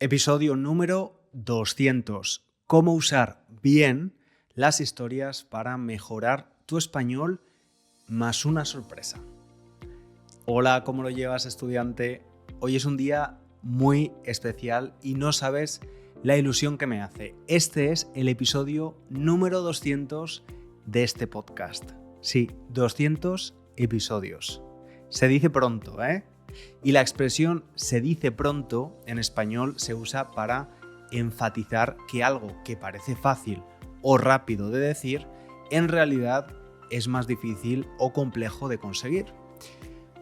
Episodio número 200. Cómo usar bien las historias para mejorar tu español más una sorpresa. Hola, ¿cómo lo llevas, estudiante? Hoy es un día muy especial y no sabes la ilusión que me hace. Este es el episodio número 200 de este podcast. Sí, 200 episodios. Se dice pronto, ¿eh? Y la expresión se dice pronto en español se usa para enfatizar que algo que parece fácil o rápido de decir, en realidad es más difícil o complejo de conseguir.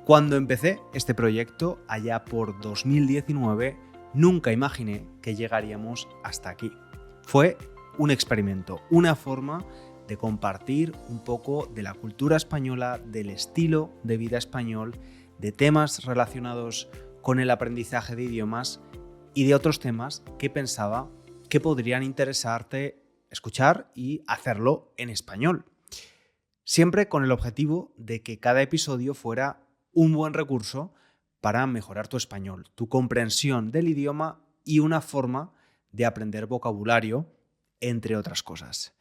Cuando empecé este proyecto, allá por 2019, nunca imaginé que llegaríamos hasta aquí. Fue un experimento, una forma de compartir un poco de la cultura española, del estilo de vida español, de temas relacionados con el aprendizaje de idiomas y de otros temas que pensaba que podrían interesarte escuchar y hacerlo en español. Siempre con el objetivo de que cada episodio fuera un buen recurso para mejorar tu español, tu comprensión del idioma y una forma de aprender vocabulario, entre otras cosas.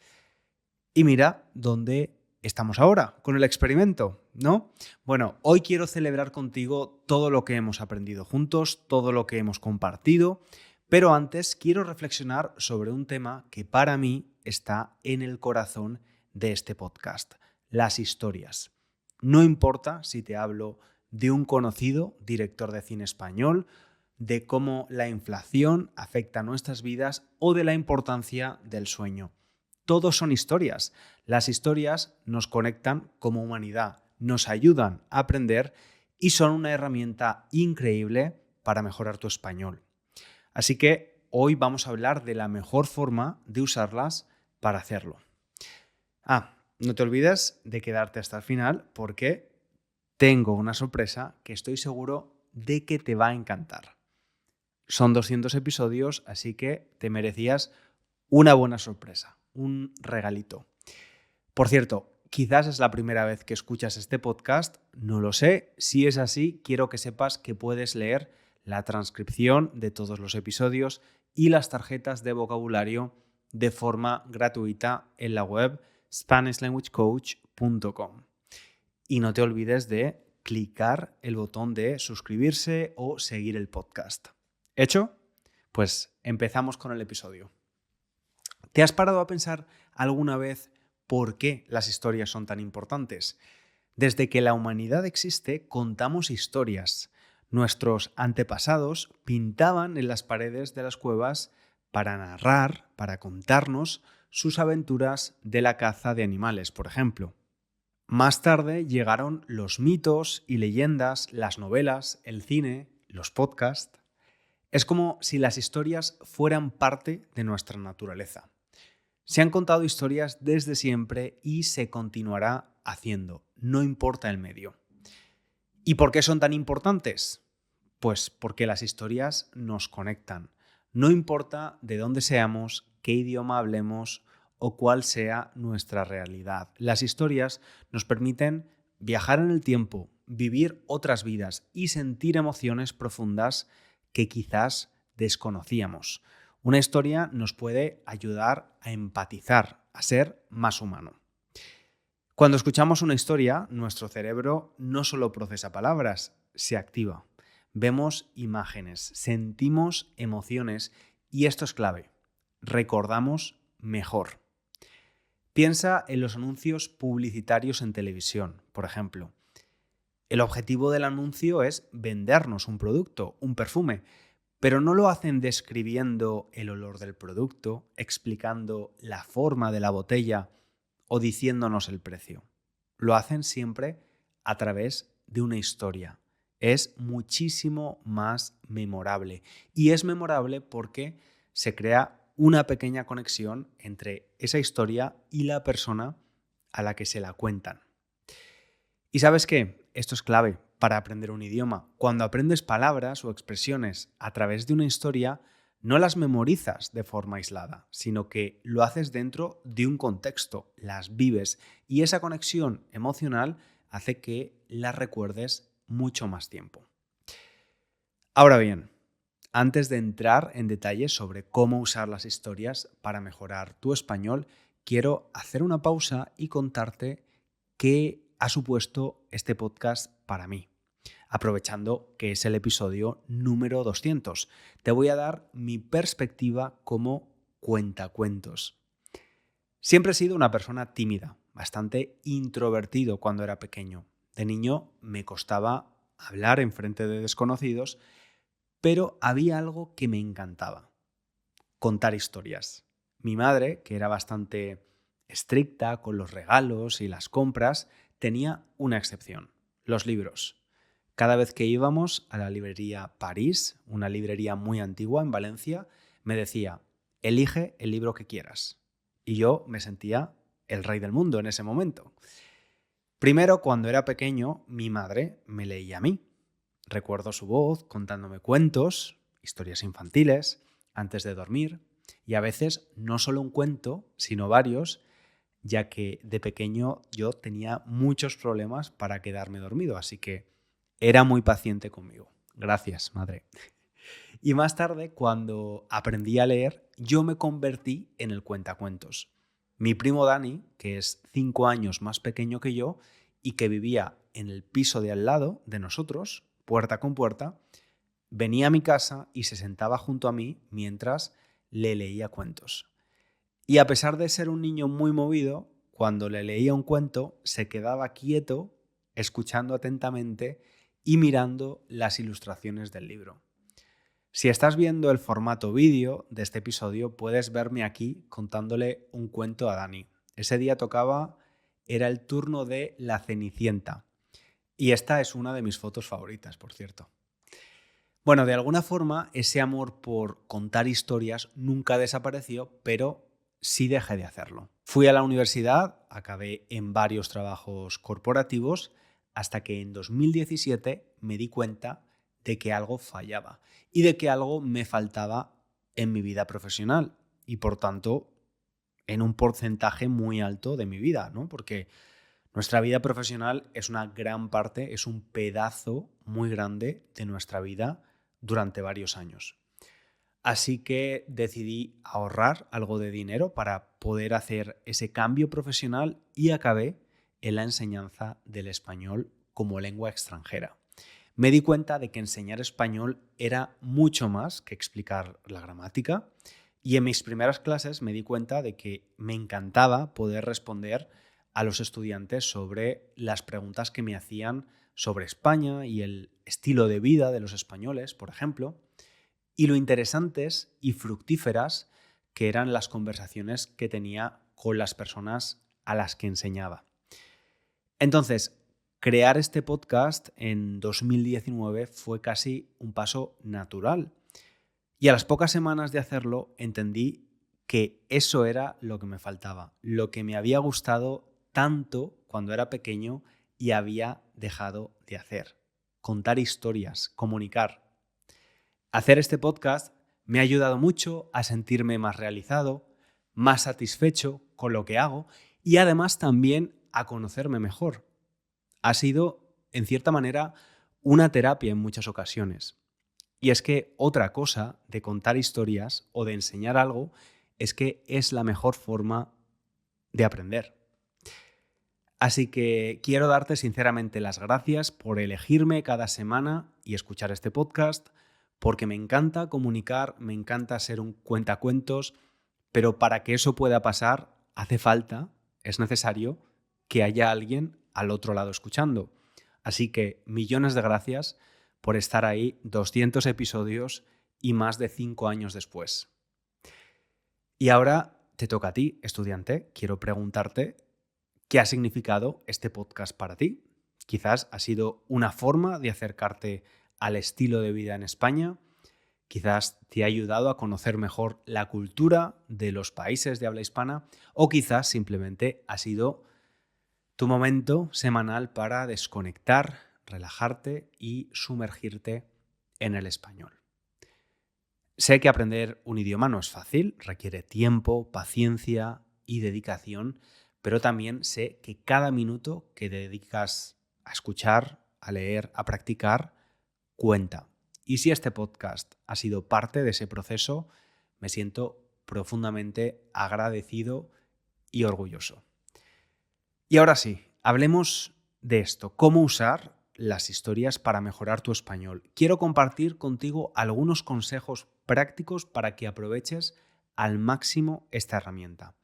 Y mira dónde estamos ahora, con el experimento, ¿no? Bueno, hoy quiero celebrar contigo todo lo que hemos aprendido juntos, todo lo que hemos compartido, pero antes quiero reflexionar sobre un tema que para mí está en el corazón de este podcast, las historias. No importa si te hablo de un conocido director de cine español, de cómo la inflación afecta nuestras vidas o de la importancia del sueño. Todos son historias. Las historias nos conectan como humanidad, nos ayudan a aprender y son una herramienta increíble para mejorar tu español. Así que hoy vamos a hablar de la mejor forma de usarlas para hacerlo. No te olvides de quedarte hasta el final porque tengo una sorpresa que estoy seguro de que te va a encantar. Son 200 episodios, así que te merecías una buena sorpresa, un regalito. Por cierto, quizás es la primera vez que escuchas este podcast, no lo sé. Si es así, quiero que sepas que puedes leer la transcripción de todos los episodios y las tarjetas de vocabulario de forma gratuita en la web SpanishLanguageCoach.com. Y no te olvides de clicar el botón de suscribirse o seguir el podcast. ¿Hecho? Pues empezamos con el episodio. ¿Te has parado a pensar alguna vez por qué las historias son tan importantes? Desde que la humanidad existe, contamos historias. Nuestros antepasados pintaban en las paredes de las cuevas para narrar, para contarnos sus aventuras de la caza de animales, por ejemplo. Más tarde llegaron los mitos y leyendas, las novelas, el cine, los podcasts. Es como si las historias fueran parte de nuestra naturaleza. Se han contado historias desde siempre y se continuará haciendo, no importa el medio. ¿Y por qué son tan importantes? Pues porque las historias nos conectan. No importa de dónde seamos, qué idioma hablemos o cuál sea nuestra realidad. Las historias nos permiten viajar en el tiempo, vivir otras vidas y sentir emociones profundas que quizás desconocíamos. Una historia nos puede ayudar a empatizar, a ser más humano. Cuando escuchamos una historia, nuestro cerebro no solo procesa palabras, se activa. Vemos imágenes, sentimos emociones y esto es clave. Recordamos mejor. Piensa en los anuncios publicitarios en televisión, por ejemplo. El objetivo del anuncio es vendernos un producto, un perfume, pero no lo hacen describiendo el olor del producto, explicando la forma de la botella o diciéndonos el precio. Lo hacen siempre a través de una historia. Es muchísimo más memorable. Y es memorable porque se crea una pequeña conexión entre esa historia y la persona a la que se la cuentan. ¿Y sabes qué? Esto es clave para aprender un idioma. Cuando aprendes palabras o expresiones a través de una historia, no las memorizas de forma aislada, sino que lo haces dentro de un contexto, las vives y esa conexión emocional hace que las recuerdes mucho más tiempo. Ahora bien, Antes de entrar en detalles sobre cómo usar las historias para mejorar tu español, quiero hacer una pausa y contarte qué ha supuesto este podcast para mí. Aprovechando que es el episodio número 200, te voy a dar mi perspectiva como cuentacuentos. Siempre he sido una persona tímida, bastante introvertido cuando era pequeño. De niño me costaba hablar en frente de desconocidos, pero había algo que me encantaba: contar historias. Mi madre, que era bastante estricta con los regalos y las compras, tenía una excepción: los libros. Cada vez que íbamos a la librería París, una librería muy antigua en Valencia, me decía: elige el libro que quieras. Y yo me sentía el rey del mundo en ese momento. Primero, cuando era pequeño, mi madre me leía a mí. Recuerdo su voz contándome cuentos, historias infantiles, antes de dormir, y a veces no solo un cuento, sino varios, ya que de pequeño yo tenía muchos problemas para quedarme dormido, así que era muy paciente conmigo. Gracias, madre. Y más tarde, cuando aprendí a leer, yo me convertí en el cuentacuentos. Mi primo Dani, que es 5 años más pequeño que yo y que vivía en el piso de al lado de nosotros, puerta con puerta, venía a mi casa y se sentaba junto a mí mientras le leía cuentos. Y a pesar de ser un niño muy movido, cuando le leía un cuento se quedaba quieto, escuchando atentamente y mirando las ilustraciones del libro. Si estás viendo el formato vídeo de este episodio, puedes verme aquí contándole un cuento a Dani. Ese día era el turno de La Cenicienta. Y esta es una de mis fotos favoritas, por cierto. Bueno, de alguna forma, ese amor por contar historias nunca desapareció, pero sí dejé de hacerlo. Fui a la universidad, acabé en varios trabajos corporativos, hasta que en 2017 me di cuenta de que algo fallaba y de que algo me faltaba en mi vida profesional y, por tanto, en un porcentaje muy alto de mi vida, ¿no? Porque nuestra vida profesional es una gran parte, es un pedazo muy grande de nuestra vida durante varios años. Así que decidí ahorrar algo de dinero para poder hacer ese cambio profesional y acabé en la enseñanza del español como lengua extranjera. Me di cuenta de que enseñar español era mucho más que explicar la gramática, y en mis primeras clases me di cuenta de que me encantaba poder responder a los estudiantes sobre las preguntas que me hacían sobre España y el estilo de vida de los españoles, por ejemplo, y lo interesantes y fructíferas que eran las conversaciones que tenía con las personas a las que enseñaba. Entonces, crear este podcast en 2019 fue casi un paso natural. Y a las pocas semanas de hacerlo entendí que eso era lo que me faltaba, lo que me había gustado tanto cuando era pequeño y había dejado de hacer: contar historias, comunicar. Hacer este podcast me ha ayudado mucho a sentirme más realizado, más satisfecho con lo que hago y además también a conocerme mejor. Ha sido, en cierta manera, una terapia en muchas ocasiones. Y es que otra cosa de contar historias o de enseñar algo es que es la mejor forma de aprender. Así que quiero darte sinceramente las gracias por elegirme cada semana y escuchar este podcast, porque me encanta comunicar, me encanta ser un cuentacuentos, pero para que eso pueda pasar hace falta, es necesario que haya alguien al otro lado escuchando. Así que millones de gracias por estar ahí 200 episodios y más de 5 años después. Y ahora te toca a ti, estudiante. Quiero preguntarte: ¿qué ha significado este podcast para ti? Quizás ha sido una forma de acercarte al estilo de vida en España. Quizás te ha ayudado a conocer mejor la cultura de los países de habla hispana, o quizás simplemente ha sido tu momento semanal para desconectar, relajarte y sumergirte en el español. Sé que aprender un idioma no es fácil, requiere tiempo, paciencia y dedicación, pero también sé que cada minuto que dedicas a escuchar, a leer, a practicar, cuenta. Y si este podcast ha sido parte de ese proceso, me siento profundamente agradecido y orgulloso. Y ahora sí, hablemos de esto, cómo usar las historias para mejorar tu español. Quiero compartir contigo algunos consejos prácticos para que aproveches al máximo esta herramienta.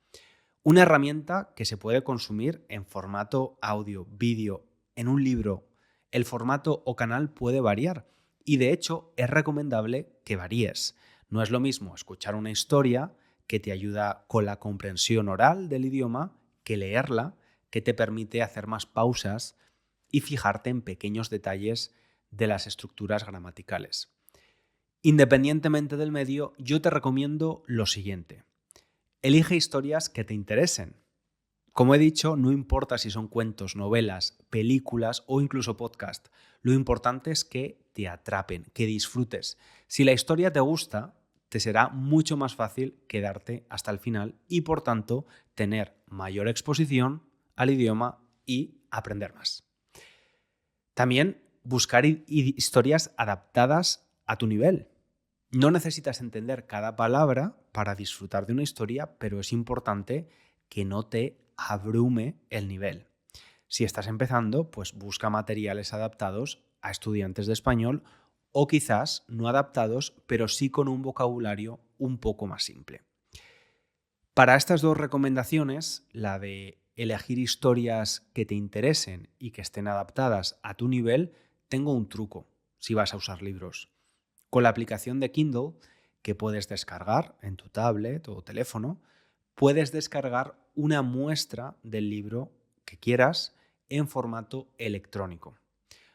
Una herramienta que se puede consumir en formato audio, vídeo, en un libro. El formato o canal puede variar y de hecho es recomendable que varíes. No es lo mismo escuchar una historia que te ayuda con la comprensión oral del idioma que leerla, que te permite hacer más pausas y fijarte en pequeños detalles de las estructuras gramaticales. Independientemente del medio, yo te recomiendo lo siguiente. Elige historias que te interesen. Como he dicho, no importa si son cuentos, novelas, películas o incluso podcast. Lo importante es que te atrapen, que disfrutes. Si la historia te gusta, te será mucho más fácil quedarte hasta el final y, por tanto, tener mayor exposición al idioma y aprender más. También buscar historias adaptadas a tu nivel. No necesitas entender cada palabra para disfrutar de una historia, pero es importante que no te abrume el nivel. Si estás empezando, pues busca materiales adaptados a estudiantes de español o quizás no adaptados, pero sí con un vocabulario un poco más simple. Para estas dos recomendaciones, la de elegir historias que te interesen y que estén adaptadas a tu nivel, tengo un truco si vas a usar libros. Con la aplicación de Kindle, que puedes descargar en tu tablet o teléfono, puedes descargar una muestra del libro que quieras en formato electrónico.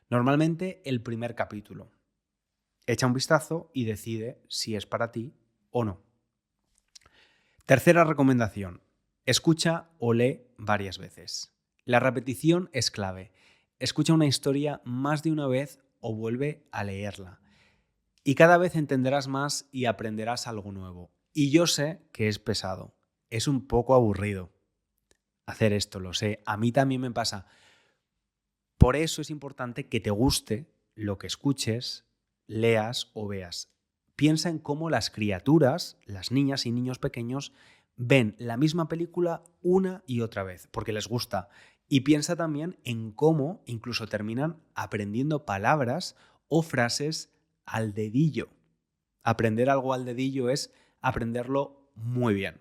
Normalmente el primer capítulo. Echa un vistazo y decide si es para ti o no. Tercera recomendación. Escucha o lee varias veces. La repetición es clave. Escucha una historia más de una vez o vuelve a leerla. Y cada vez entenderás más y aprenderás algo nuevo. Y yo sé que es pesado, es un poco aburrido hacer esto, lo sé. A mí también me pasa. Por eso es importante que te guste lo que escuches, leas o veas. Piensa en cómo las criaturas, las niñas y niños pequeños, ven la misma película una y otra vez, porque les gusta. Y piensa también en cómo incluso terminan aprendiendo palabras o frases al dedillo. Aprender algo al dedillo es aprenderlo muy bien.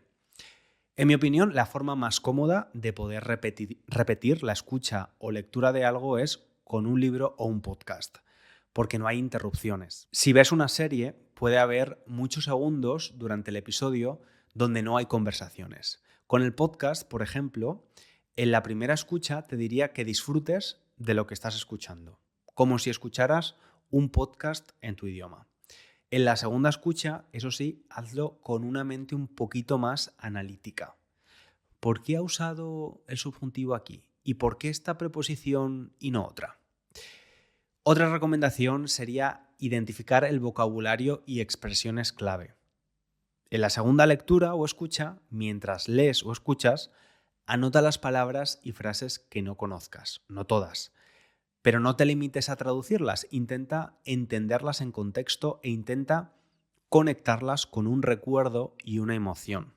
En mi opinión, la forma más cómoda de poder repetir la escucha o lectura de algo es con un libro o un podcast, porque no hay interrupciones. Si ves una serie, puede haber muchos segundos durante el episodio donde no hay conversaciones. Con el podcast, por ejemplo, en la primera escucha te diría que disfrutes de lo que estás escuchando, como si escucharas un podcast en tu idioma. En la segunda escucha, eso sí, hazlo con una mente un poquito más analítica. ¿Por qué ha usado el subjuntivo aquí? ¿Y por qué esta preposición y no otra? Otra recomendación sería identificar el vocabulario y expresiones clave. En la segunda lectura o escucha, mientras lees o escuchas, anota las palabras y frases que no conozcas, no todas. Pero no te limites a traducirlas, intenta entenderlas en contexto e intenta conectarlas con un recuerdo y una emoción.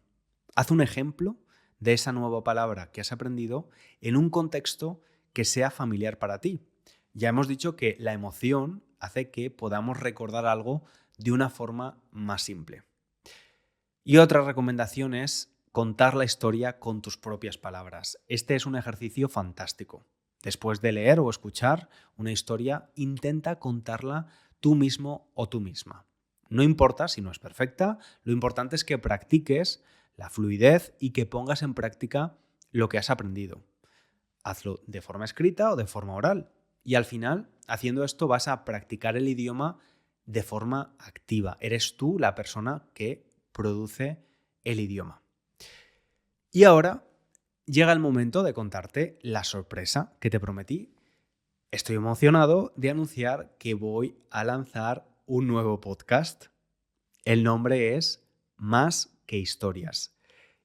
Haz un ejemplo de esa nueva palabra que has aprendido en un contexto que sea familiar para ti. Ya hemos dicho que la emoción hace que podamos recordar algo de una forma más simple. Y otra recomendación es contar la historia con tus propias palabras. Este es un ejercicio fantástico. Después de leer o escuchar una historia, intenta contarla tú mismo o tú misma. No importa si no es perfecta, lo importante es que practiques la fluidez y que pongas en práctica lo que has aprendido. Hazlo de forma escrita o de forma oral. Y al final, haciendo esto, vas a practicar el idioma de forma activa. Eres tú la persona que produce el idioma. Y ahora llega el momento de contarte la sorpresa que te prometí. Estoy emocionado de anunciar que voy a lanzar un nuevo podcast. El nombre es Más que Historias.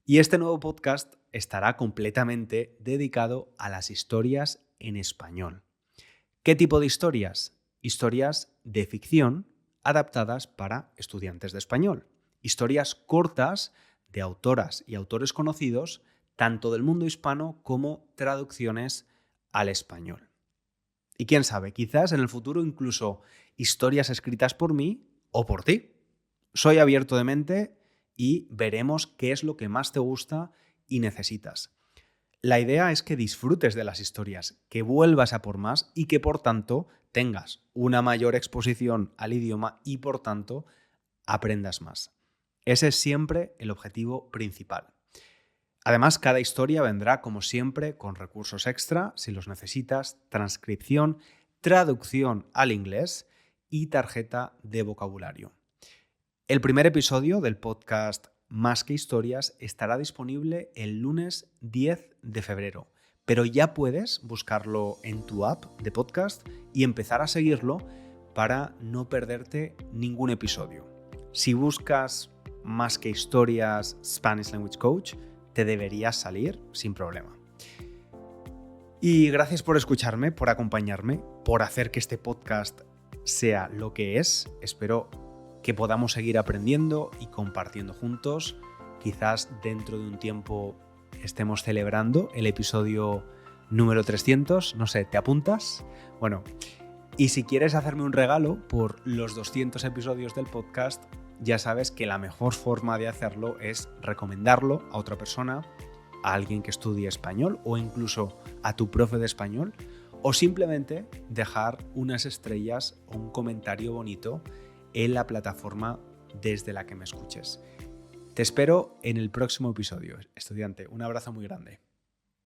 Y este nuevo podcast estará completamente dedicado a las historias en español. ¿Qué tipo de historias? Historias de ficción adaptadas para estudiantes de español. Historias cortas de autoras y autores conocidos, tanto del mundo hispano como traducciones al español. Y quién sabe, quizás en el futuro incluso historias escritas por mí o por ti. Soy abierto de mente y veremos qué es lo que más te gusta y necesitas. La idea es que disfrutes de las historias, que vuelvas a por más y que por tanto tengas una mayor exposición al idioma y por tanto aprendas más. Ese es siempre el objetivo principal. Además, cada historia vendrá, como siempre, con recursos extra, si los necesitas, transcripción, traducción al inglés y tarjeta de vocabulario. El primer episodio del podcast Más que Historias estará disponible el lunes 10 de febrero, pero ya puedes buscarlo en tu app de podcast y empezar a seguirlo para no perderte ningún episodio. Si buscas Más que Historias Spanish Language Coach, te deberías salir sin problema. Y gracias por escucharme, por acompañarme, por hacer que este podcast sea lo que es. Espero que podamos seguir aprendiendo y compartiendo juntos. Quizás dentro de un tiempo estemos celebrando el episodio número 300. No sé, ¿te apuntas? Bueno, y si quieres hacerme un regalo por los 200 episodios del podcast, ya sabes que la mejor forma de hacerlo es recomendarlo a otra persona, a alguien que estudie español o incluso a tu profe de español, o simplemente dejar unas estrellas o un comentario bonito en la plataforma desde la que me escuches. Te espero en el próximo episodio, estudiante. Un abrazo muy grande.